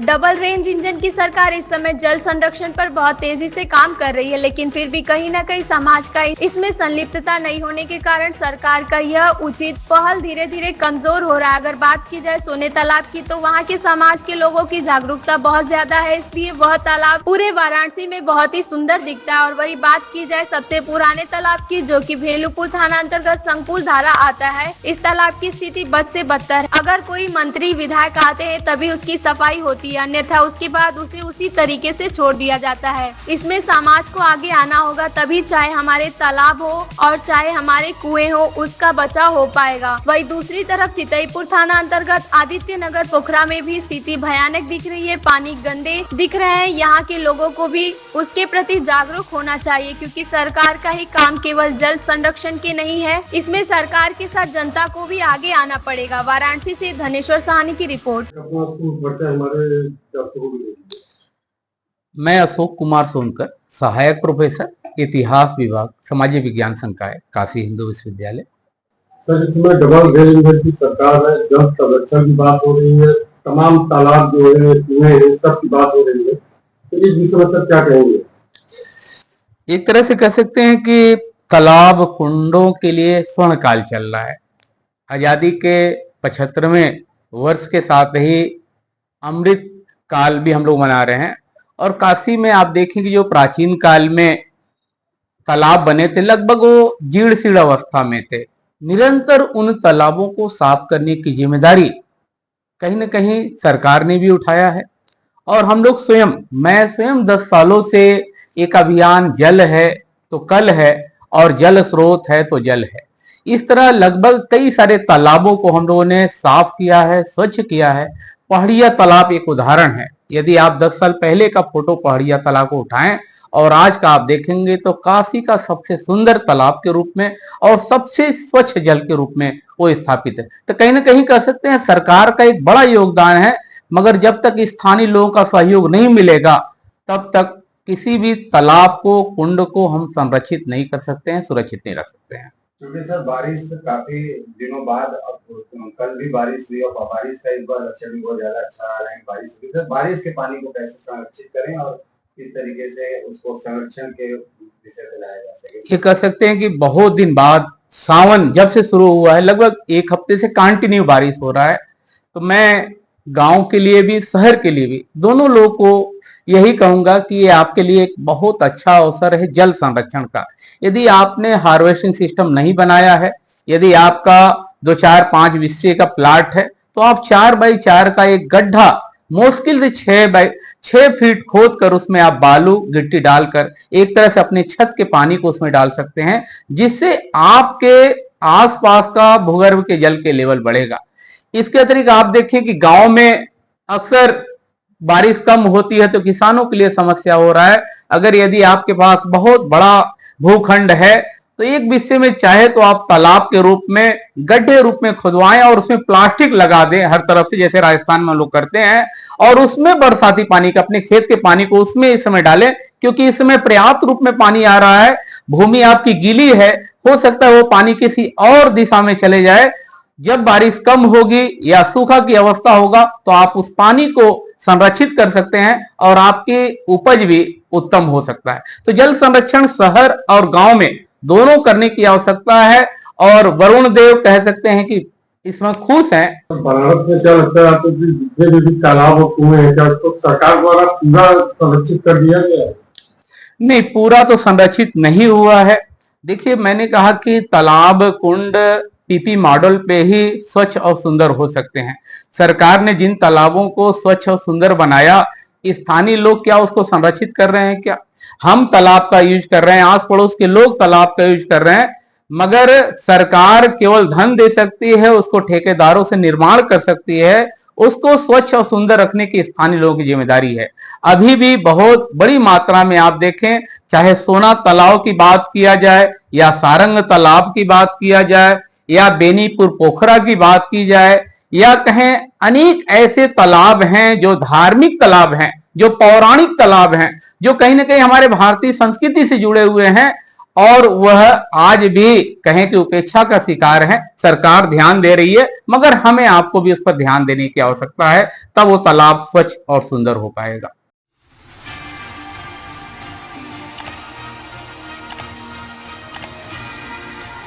Double range engine की सरकार इस समय जल संरक्षण पर बहुत तेजी से काम कर रही है, लेकिन फिर भी कहीं न कहीं समाज का इसमें संलिप्तता नहीं होने के कारण सरकार का यह उचित पहल धीरे धीरे कमजोर हो रहा है। अगर बात की जाए सोने तालाब की, तो वहाँ के समाज के लोगों की जागरूकता बहुत ज्यादा है, इसलिए वह तालाब पूरे वाराणसी में बहुत ही सुंदर दिखता है। और वही बात की जाए सबसे पुराने तालाब की, जो कि भेलूपुर थाना अंतर्गत संकुल धारा आता है, इस तालाब की स्थिति बद से बदतर है। अगर कोई मंत्री विधायक आते हैं तभी उसकी सफाई होती है, अन्यथा उसके बाद उसे उसी तरीके से छोड़ दिया जाता है। इसमें समाज को आगे आना होगा, तभी चाहे हमारे तालाब हो और चाहे हमारे कुएं हो, उसका बचाव हो पाएगा। वही दूसरी तरफ चितईपुर थाना अंतर्गत आदित्य नगर पोखरा में भी स्थिति भयानक दिख रही है। पानी गंदे दिख रहे हैं। यहाँ के लोगों को भी उसके प्रति जागरूक होना चाहिए, क्योंकि सरकार का ही काम केवल जल संरक्षण के नहीं है, इसमें सरकार के साथ जनता को भी आगे आना पड़ेगा। वाराणसी से धनेश्वर साहनी की रिपोर्ट। मैं अशोक कुमार सोनकर, सहायक प्रोफेसर, इतिहास विभाग, समाजीय विज्ञान संकाय, काशी हिंदू विश्वविद्यालय। सर, इसमें डबल रेल इंजन की सरकार है, जल संरक्षण की बात हो रही है, तमाम तालाब जो है, कुएं हैं, सब की बात हो रही है, तो इस विषय में क्या कहेंगे? एक तरह से कह सकते हैं कि तालाब कुंडों के लिए स्वर्ण काल चल रहा है। आजादी के 75वें वर्ष के साथ ही अमृत काल भी हम लोग मना रहे हैं। और काशी में आप देखेंगे जो प्राचीन काल में तालाब बने थे, लगभग वो जीर्ण शीर्ण अवस्था में थे। निरंतर उन तालाबों को साफ करने की जिम्मेदारी कहीं न कहीं सरकार ने भी उठाया है। और हम लोग मैं स्वयं 10 सालों से एक अभियान जल है तो कल है और जल स्रोत है तो जल है, इस तरह लगभग कई सारे तालाबों को हम लोगों ने साफ किया है, स्वच्छ किया है। पहाड़िया तालाब एक उदाहरण है। यदि आप 10 साल पहले का फोटो पहाड़िया तालाब को उठाएं और आज का आप देखेंगे तो काशी का सबसे सुंदर तालाब के रूप में और सबसे स्वच्छ जल के रूप में वो स्थापित है। तो कहीं ना कहीं कह सकते हैं सरकार का एक बड़ा योगदान है, मगर जब तक स्थानीय लोगों का सहयोग नहीं मिलेगा तब तक किसी भी तालाब को, कुंड को हम संरक्षित नहीं कर सकते हैं, सुरक्षित नहीं रख सकते हैं। क्योंकि सर बारिश काफी दिनों बाद, अब कल भी बारिश हुई और बारिश का इस बार लक्षण भी बहुत ज्यादा अच्छा आ रहा है। बारिश हुई, सर बारिश के पानी को कैसे संरक्षित करें और किस तरीके से उसको संरक्षण के विषय पे लाया जा सके? ये कह सकते हैं कि बहुत दिन बाद सावन जब से शुरू हुआ है, लगभग एक हफ्ते से कंटिन्यू बारिश हो रहा है। तो मैं गांव के लिए भी, शहर के लिए भी, दोनों लोगों को यही कहूंगा कि ये आपके लिए एक बहुत अच्छा अवसर है जल संरक्षण का। यदि आपने हार्वेस्टिंग सिस्टम नहीं बनाया है, यदि आपका 2, 4, 5 विस्से का प्लाट है, तो आप 4 बाई 4 का एक गड्ढा मुश्किल से 6 फीट खोद कर उसमें आप बालू गिट्टी डालकर एक तरह से अपने छत के पानी को उसमें डाल सकते हैं, जिससे आपके आसपास का भूगर्भ के जल के लेवल बढ़ेगा। इसके अतिरिक्त आप देखें कि गांव में अक्सर बारिश कम होती है तो किसानों के लिए समस्या हो रहा है। अगर यदि आपके पास बहुत बड़ा भूखंड है तो एक विषय में चाहे तो आप तालाब के रूप में, गड्ढे रूप में खुदवाएं और उसमें प्लास्टिक लगा दें हर तरफ से, जैसे राजस्थान में लोग करते हैं, और उसमें बरसाती पानी का, अपने खेत के पानी को उसमें इस समय डालें, क्योंकि इस समय पर्याप्त रूप में पानी आ रहा है। भूमि आपकी गीली है, हो सकता है वो पानी किसी और दिशा में चले जाए। जब बारिश कम होगी या सूखा की अवस्था होगा तो आप उस पानी को संरक्षित कर सकते हैं और आपकी उपज भी उत्तम हो सकता है। तो जल संरक्षण शहर और गांव में दोनों करने की आवश्यकता है और वरुण देव कह सकते हैं कि इसमें खुश हैं। भारत में क्या लगता है आपको कि जितने भी तालाब और कुएं हैं, क्या उसको सरकार द्वारा पूरा संरक्षित कर दिया गया है? नहीं, पूरा तो संरक्षित नहीं हुआ है। देखिए, मैंने कहा कि तालाब, कुंड पीपी मॉडल पे ही स्वच्छ और सुंदर हो सकते हैं। सरकार ने जिन तालाबों को स्वच्छ और सुंदर बनाया, स्थानीय लोग क्या उसको संरक्षित कर रहे हैं? क्या हम तालाब का यूज कर रहे हैं, आस पड़ोस के लोग तालाब का यूज कर रहे हैं, मगर सरकार केवल धन दे सकती है, उसको ठेकेदारों से निर्माण कर सकती है। उसको स्वच्छ और सुंदर रखने की स्थानीय लोगों की जिम्मेदारी है। अभी भी बहुत बड़ी मात्रा में आप देखें, चाहे सोना तालाब की बात किया जाए या सारंग तालाब की बात किया जाए या बेनीपुर पोखरा की बात की जाए, या कहें अनेक ऐसे तालाब हैं जो धार्मिक तालाब हैं, जो पौराणिक तालाब हैं, जो कहीं ना कहीं हमारे भारतीय संस्कृति से जुड़े हुए हैं और वह आज भी कहें कि उपेक्षा का शिकार है। सरकार ध्यान दे रही है, मगर हमें आपको भी उस पर ध्यान देने की आवश्यकता है, तब वो तालाब स्वच्छ और सुंदर हो पाएगा।